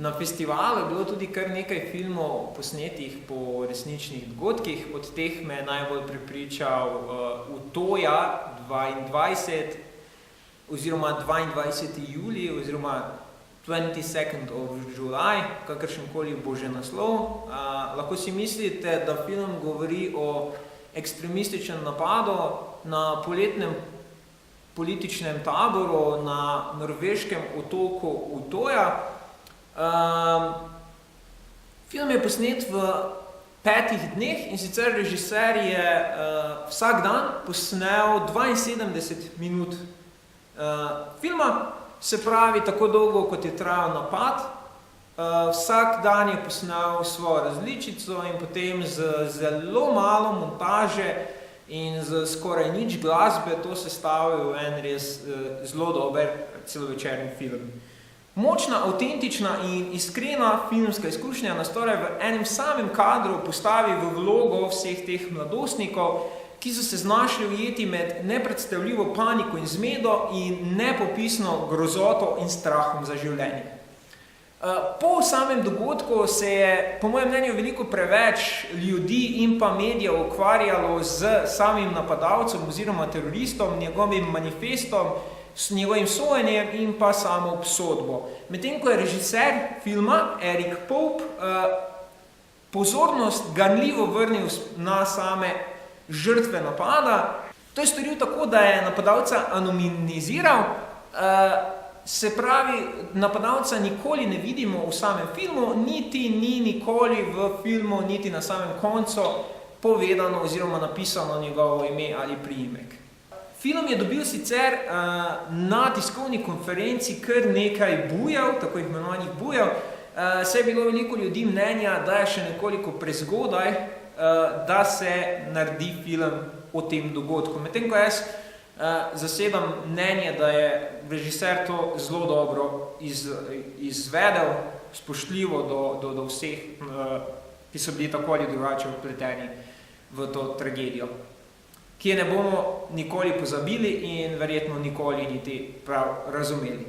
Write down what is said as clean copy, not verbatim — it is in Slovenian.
Na festivalu je bilo tudi kar nekaj filmov posnetih po resničnih dogodkih, od teh me je najbolj prepričal Utoja 22, oziroma 22. julij, oziroma 22nd of July, kakršenkoli bo že naslov. Lahko si mislite, da film govori o ekstremističnem napadu na poletnem političnem taboru na norveškem otoku Utoja. Film je posnet v 5 dneh in sicer režiser je vsak dan posnel 72 minut filma, se pravi tako dolgo, kot je trajal napad. Vsak dan je posnel svojo različico in potem z zelo malo montaže in z skoraj nič glasbe to sestavil en res zelo dober celovečerni film. Močna, avtentična in iskrena filmska izkušnja nas torej v enem samem kadru postavi v vlogo vseh teh mladostnikov, ki so se znašli ujeti med nepredstavljivo paniko in zmedo in nepopisno grozoto in strahom za življenje. Po samem dogodku se je, po mojem mnenju, veliko preveč ljudi in pa medijev ukvarjalo z samim napadalcem oziroma teroristom, njegovim manifestom, s njegovim sojenjem in pa samo obsodbo. Medtem ko je režiser filma, Eric Pope, pozornost ganljivo vrnil na same žrtve napada. To je storil tako, da je napadalca anonimiziral, se pravi, napadalca nikoli ne vidimo v samem filmu, niti ni nikoli v filmu, niti na samem koncu povedano oziroma napisano njegovo ime ali priimek. Film je dobil sicer na tiskovni konferenci kar nekaj bujev, tako imenovanih bujev, saj je bilo veliko ljudi mnenja, da je še nekoliko prezgodaj, da se naredi film o tem dogodku. Medtem ko jaz zasedam mnenje, da je režiser to zelo dobro izvedel, spoštljivo do vseh, ki so bili tako ali drugače vpleteni v to tragedijo, ki je ne bomo nikoli pozabili in verjetno nikoli niti prav razumeli.